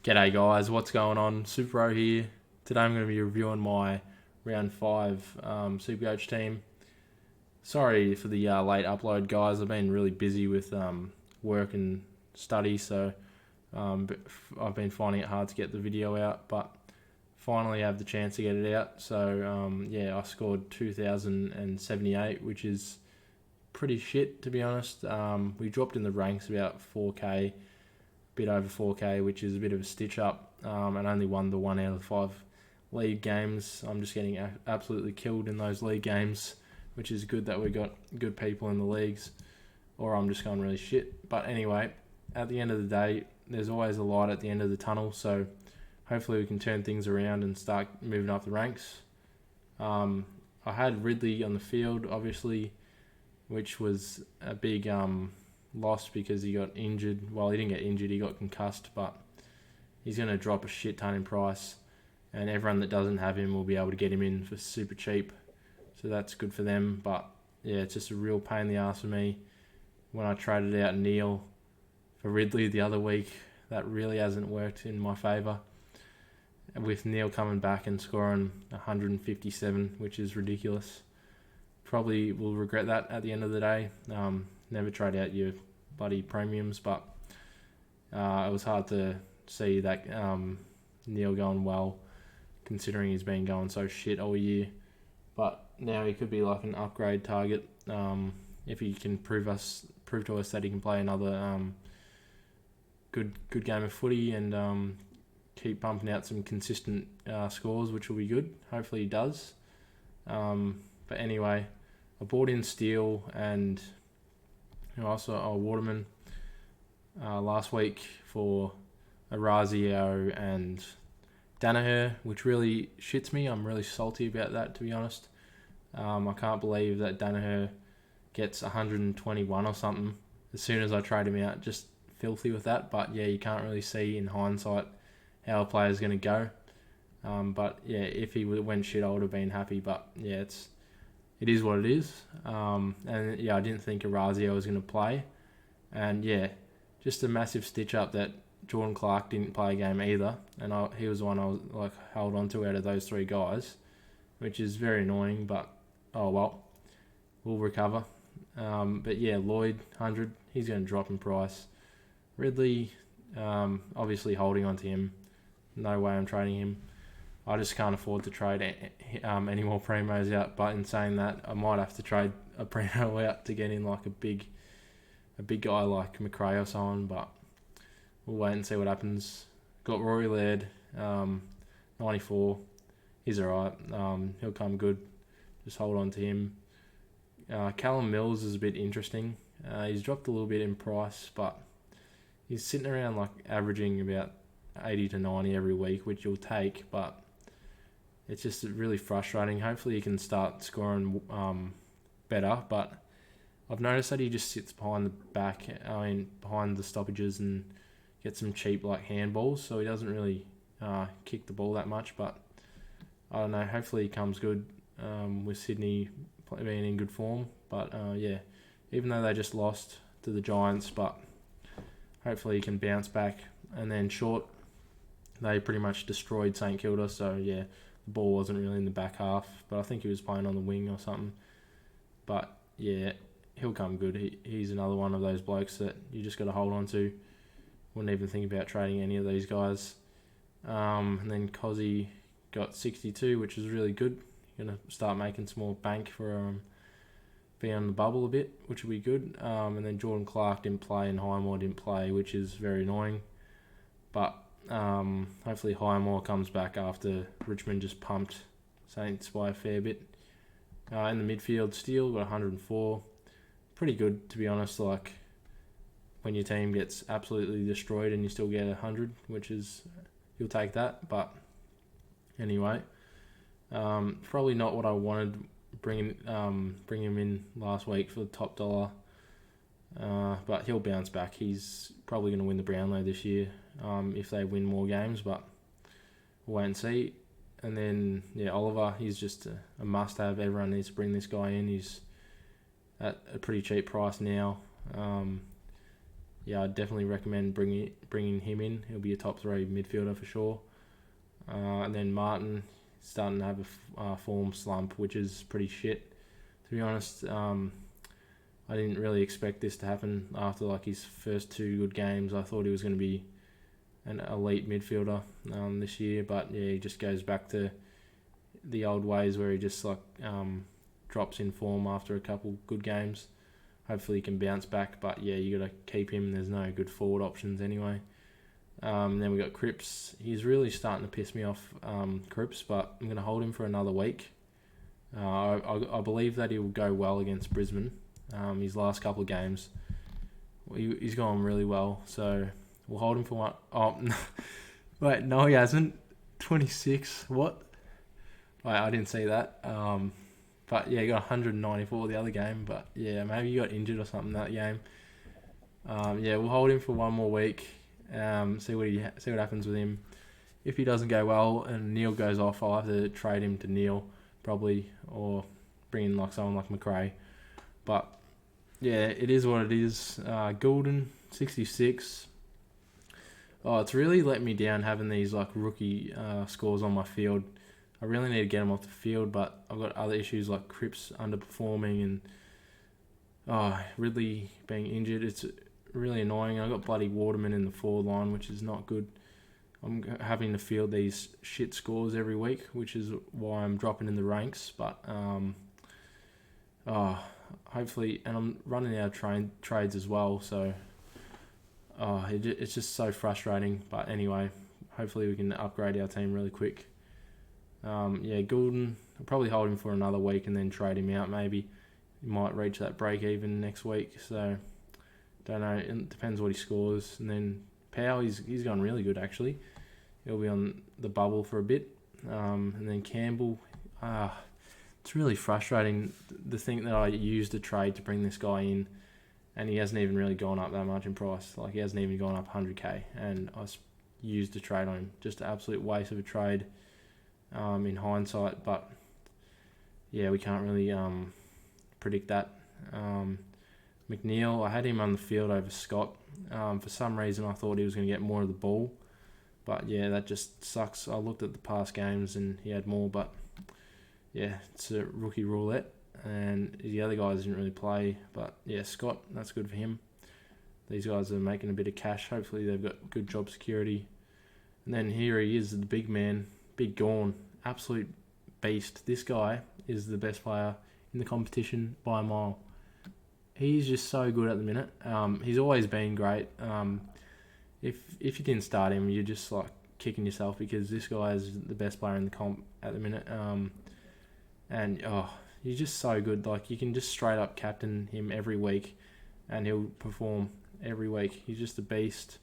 G'day guys, what's going on? SuperCoach here. Today I'm going to be reviewing my round 5 SuperCoach team. Sorry for the late upload, guys. I've been really busy with work and study, so I've been finding it hard to get the video out, but finally have the chance to get it out. So I scored 2,078, which is pretty shit, to be honest. We dropped in the ranks about 4K, bit over 4K, which is a bit of a stitch up, and only won the 1 out of 5 league games. I'm just getting absolutely killed in those league games, which is good that we got good people in the leagues, or I'm just going really shit. But anyway, at the end of the day, there's always a light at the end of the tunnel, so hopefully we can turn things around and start moving up the ranks. I had Ridley on the field, obviously, which was a big lost because he got injured. Well, he didn't get injured, he got concussed, but he's going to drop a shit ton in price, and everyone that doesn't have him will be able to get him in for super cheap, so that's good for them. But yeah, it's just a real pain in the ass for me. When I traded out Neil for Ridley the other week, that really hasn't worked in my favour, with Neil coming back and scoring 157, which is ridiculous. Probably will regret that at the end of the day. Never trade out your bloody premiums, but it was hard to see that Neil going well, considering he's been going so shit all year. But now he could be like an upgrade target if he can prove to us that he can play another good game of footy and keep pumping out some consistent scores, which will be good. Hopefully he does. But anyway, I bought in Steele and also Waterman last week for Orazio and Danaher, which really shits me. I'm really salty about that, to be honest. I can't believe that Danaher gets 121 or something as soon as I trade him out. Just filthy with that. But yeah, you can't really see in hindsight how a player's going to go. But yeah, if he went shit, I would have been happy. But yeah, it is what it is. And yeah, I didn't think Orazio was going to play. And yeah, just a massive stitch up that Jordan Clark didn't play a game either. And he was the one I was held on to out of those 3 guys, which is very annoying. But oh well, we'll recover. But yeah, Lloyd 100, he's going to drop in price. Ridley, obviously holding on to him. No way I'm trading him. I just can't afford to trade any more primos out. But in saying that, I might have to trade a primo out to get in like a big guy like McRae or someone. But we'll wait and see what happens. Got Rory Laird, 94. He's alright. He'll come good. Just hold on to him. Callum Mills is a bit interesting. He's dropped a little bit in price, but he's sitting around like averaging about 80 to 90 every week, which you'll take, but it's just really frustrating. Hopefully he can start scoring better, but I've noticed that he just sits behind behind the stoppages and gets some cheap like handballs, so he doesn't really kick the ball that much. But I don't know, hopefully he comes good with Sydney being in good form. But yeah, even though they just lost to the Giants, but hopefully he can bounce back. And then Short, they pretty much destroyed St Kilda, so yeah, the ball wasn't really in the back half, but I think he was playing on the wing or something. But yeah, he'll come good. He's another one of those blokes that you just got to hold on to. Wouldn't even think about trading any of these guys. And then Cozzy got 62, which is really good. Going to start making some more bank for being on the bubble a bit, which will be good. And then Jordan Clark didn't play and Highmore didn't play, which is very annoying. But hopefully Highmore comes back after Richmond just pumped Saints by a fair bit. In the midfield, Steele got 104. Pretty good, to be honest. Like, when your team gets absolutely destroyed and you still get 100, which is, you'll take that. But anyway, probably not what I wanted. Bring him in last week for the top dollar. But he'll bounce back. He's probably going to win the Brownlow this year if they win more games, but we'll wait and see. And then, yeah, Oliver, he's just a must-have. Everyone needs to bring this guy in. He's at a pretty cheap price now. yeah, I'd definitely recommend bringing him in. He'll be a top 3 midfielder for sure. And then Martin starting to have a form slump, which is pretty shit. To be honest, I didn't really expect this to happen after like his first 2 good games. I thought he was going to be an elite midfielder this year, but yeah, he just goes back to the old ways where he just like drops in form after a couple good games. Hopefully he can bounce back, but yeah, you got to keep him. There's no good forward options anyway. Then we got Cripps. He's really starting to piss me off, Cripps, but I'm going to hold him for another week. I believe that he will go well against Brisbane. His last couple of games, he's gone really well, so we'll hold him for one. Oh, no. Wait, no, he hasn't. 26. What? Wait, I didn't see that. But yeah, he got 194 the other game. But yeah, maybe he got injured or something that game. Yeah, we'll hold him for one more week. See what happens with him. If he doesn't go well and Neil goes off, I'll have to trade him to Neil probably, or bring in like someone like McRae. But yeah, it is what it is. Goulden 66. Oh, it's really let me down having these like rookie scores on my field. I really need to get them off the field, but I've got other issues like Cripps underperforming and Ridley being injured. It's really annoying. I've got bloody Waterman in the forward line, which is not good. I'm having to field these shit scores every week, which is why I'm dropping in the ranks. But hopefully, and I'm running out of trades as well, so it's just so frustrating. But anyway, hopefully we can upgrade our team really quick. Goulden, I'll probably hold him for another week and then trade him out. Maybe he might reach that break even next week. So don't know. It depends what he scores. And then Powell, he's gone really good actually. He'll be on the bubble for a bit. And then Campbell, it's really frustrating. The thing that I used a trade to bring this guy in, and he hasn't even really gone up that much in price. Like he hasn't even gone up 100k, and I used a trade on him. Just an absolute waste of a trade. In hindsight, but yeah, we can't really predict that. McNeil, I had him on the field over Scott. For some reason, I thought he was going to get more of the ball, but yeah, that just sucks. I looked at the past games and he had more, but yeah, it's a rookie roulette, and the other guys didn't really play. But yeah, Scott, that's good for him. These guys are making a bit of cash. Hopefully, they've got good job security. And then here he is, the big man. Big Gawn, absolute beast. This guy is the best player in the competition by a mile. He's just so good at the minute. He's always been great. If you didn't start him, you're just like kicking yourself because this guy is the best player in the comp at the minute. He's just so good. Like you can just straight up captain him every week, and he'll perform every week. He's just a beast.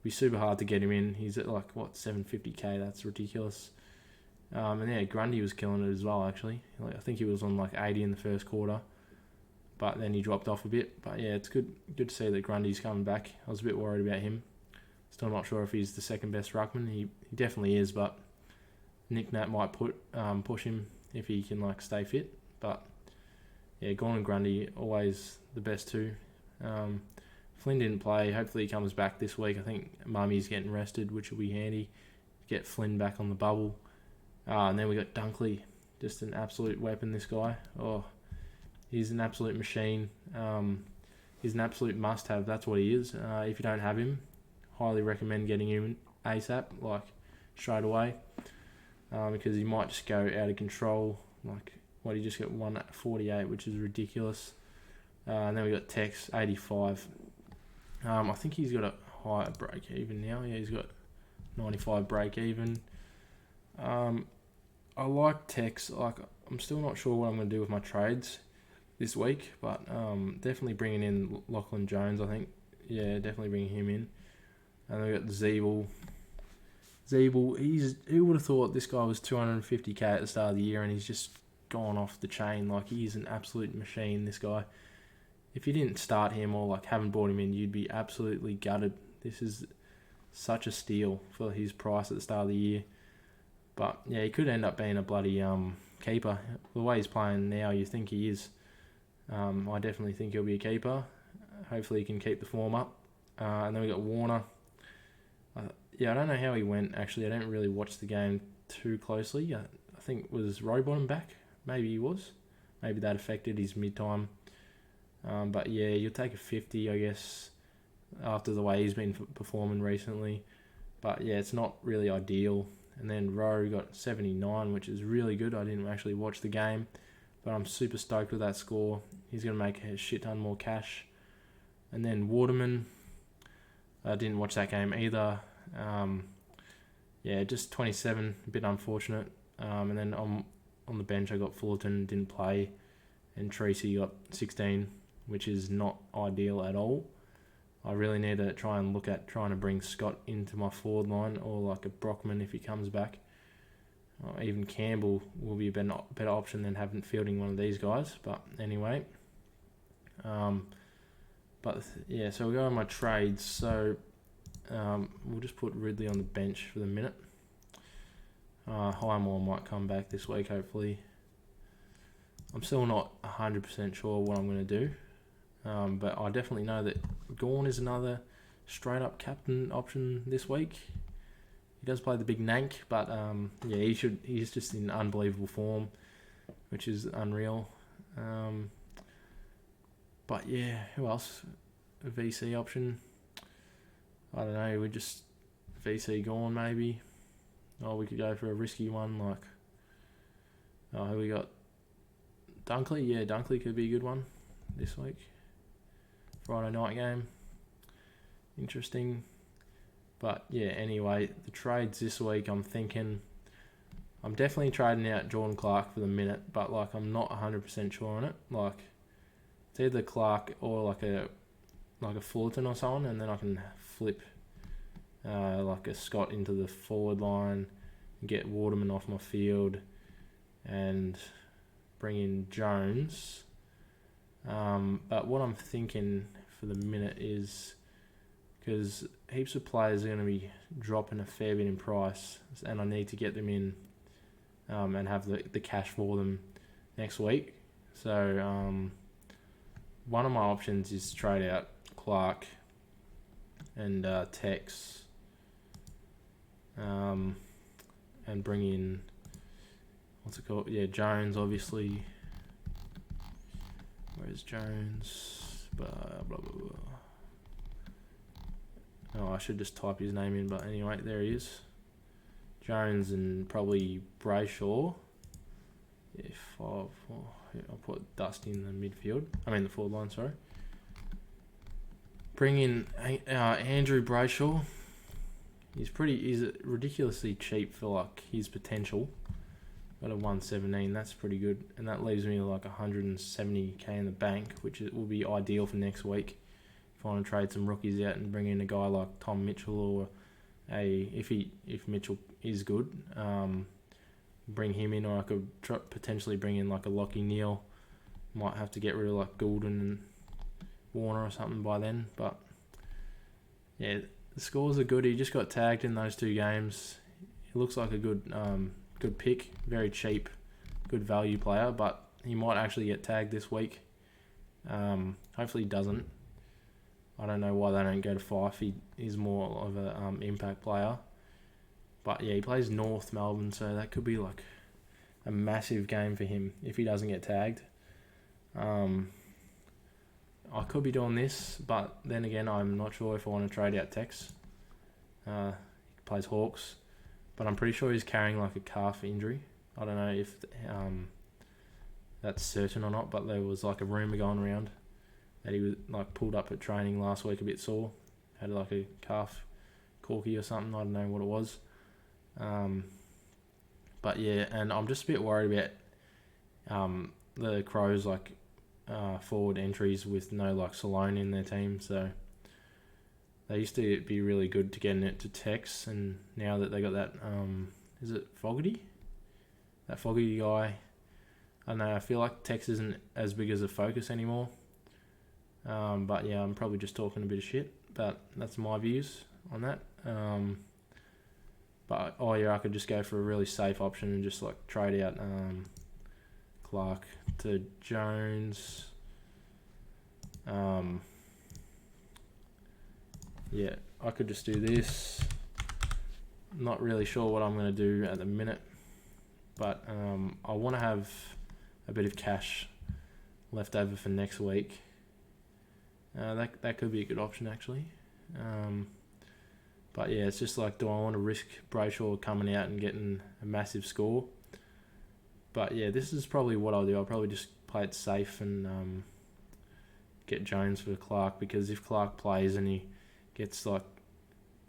Be super hard to get him in. He's at like 750k. That's ridiculous. And yeah, Grundy was killing it as well. Actually, I think he was on like 80 in the first quarter, but then he dropped off a bit. But yeah, it's good to see that Grundy's coming back. I was a bit worried about him. Still not sure if he's the second best ruckman. He definitely is, but Nick Nat might push him if he can like stay fit. But yeah, Gawn and Grundy always the best two. Flynn didn't play. Hopefully he comes back this week. I think Mummy's getting rested, which will be handy. Get Flynn back on the bubble. And then we got Dunkley. Just an absolute weapon, this guy. Oh, he's an absolute machine. He's an absolute must-have. That's what he is. If you don't have him, highly recommend getting him ASAP, like straight away. Because he might just go out of control. He just got 148, which is ridiculous. And then we got Tex, 85. I think he's got a higher break even now. Yeah, he's got 95 break even. I like Tex. I'm still not sure what I'm going to do with my trades this week, but definitely bringing in Lachlan Jones. I think, yeah, definitely bringing him in. And then we got Zeeble. Who would have thought this guy was 250k at the start of the year, and he's just gone off the chain. Like he's an absolute machine. This guy. If you didn't start him or haven't bought him in, you'd be absolutely gutted. This is such a steal for his price at the start of the year. But yeah, he could end up being a bloody keeper. The way he's playing now, you think he is. I definitely think he'll be a keeper. hopefully he can keep the form up. And then we got Warner. I don't know how he went, actually. I don't really watch the game too closely. I think, was Rowbottom back? Maybe he was. Maybe that affected his mid-time. But yeah, you'll take a 50, I guess, after the way he's been performing recently. But yeah, it's not really ideal. And then Rowe got 79, which is really good. I didn't actually watch the game, but I'm super stoked with that score. He's going to make a shit ton more cash. And then Waterman, I didn't watch that game either. Just 27, a bit unfortunate. And then on the bench, I got Fullerton, didn't play, and Tracy got 16, which is not ideal at all. I really need to try and look at trying to bring Scott into my forward line, or like a Brockman if he comes back. Or even Campbell will be a better option than having fielding one of these guys. But anyway, so we'll go on my trades. So we'll just put Ridley on the bench for the minute. Highmore might come back this week, hopefully. I'm still not 100% sure what I'm going to do. But I definitely know that Gawn is another straight-up captain option this week. He does play the big nank, but he's just in unbelievable form, which is unreal. But yeah, who else? A VC option? I don't know, we just VC Gawn maybe. Or we could go for a risky one who we got? Dunkley? Yeah, Dunkley could be a good one this week. Friday night game. Interesting. But yeah, anyway, the trades this week, I'm definitely trading out Jordan Clark for the minute, but I'm not 100% sure on it. It's either Clark or like a Fullerton or someone, and then I can flip a Scott into the forward line and get Waterman off my field and bring in Jones. But what I'm thinking for the minute is, because heaps of players are going to be dropping a fair bit in price, and I need to get them in and have the cash for them next week. So one of my options is to trade out Clark and Tex and bring in, what's it called? Yeah, Jones, obviously. Where's Jones? Blah, blah, blah, blah. Oh, I should just type his name in, but anyway, there he is. Jones and probably Brayshaw. I'll put Dusty in the midfield. The forward line, sorry. Bring in Andrew Brayshaw. He's ridiculously cheap for his potential. Got a 117, that's pretty good. And that leaves me with 170k in the bank, which will be ideal for next week. If I want to trade some rookies out and bring in a guy like Tom Mitchell, or if Mitchell is good, bring him in, or I could potentially bring in a Lockie Neal. Might have to get rid of Goulden and Warner or something by then. But yeah, the scores are good. He just got tagged in those 2 games. He looks like a good pick, very cheap, good value player, but he might actually get tagged this week. Hopefully he doesn't. I don't know why they don't go to Fife. He's more of an impact player. But yeah, he plays North Melbourne, so that could be a massive game for him if he doesn't get tagged. I could be doing this, but then again, I'm not sure if I want to trade out Tex. He plays Hawks, but I'm pretty sure he's carrying a calf injury. I don't know if that's certain or not, but there was a rumour going around that he was pulled up at training last week a bit sore, had a calf corky or something. I don't know what it was. But yeah, and I'm just a bit worried about the Crows forward entries with no Salone in their team. So they used to be really good to getting it to Tex, and now that they got that, is it Fogarty? That Fogarty guy. I don't know, I feel like Tex isn't as big as a focus anymore. But yeah, I'm probably just talking a bit of shit, but that's my views on that. I could just go for a really safe option and just trade out Clark to Jones. yeah, I could just do this. Not really sure what I'm going to do at the minute, but I want to have a bit of cash left over for next week. That could be a good option actually. But yeah, it's just like, do I want to risk Brayshaw coming out and getting a massive score? But yeah, this is probably what I'll do. I'll probably just play it safe and get Jones for Clark, because if Clark plays and he gets like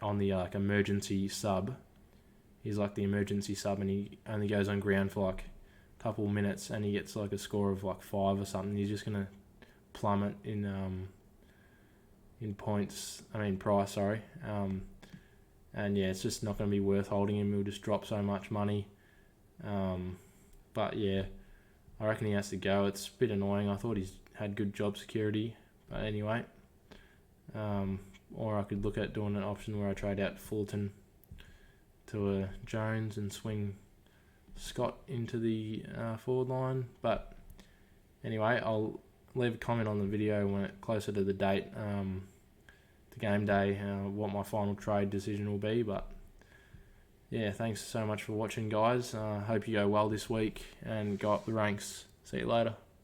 on the like emergency sub, he's like the emergency sub, and he only goes on ground for like a couple of minutes and he gets like a score of like 5 or something, he's just gonna plummet in price, sorry. And yeah, it's just not going to be worth holding him. He'll just drop so much money. But yeah, I reckon he has to go. It's a bit annoying. I thought he's had good job security, but anyway. Or I could look at doing an option where I trade out Fullerton to a Jones and swing Scott into the forward line. But anyway, I'll leave a comment on the video when it's closer to the date, to game day, what my final trade decision will be. But yeah, thanks so much for watching, guys. Hope you go well this week and go up the ranks. See you later.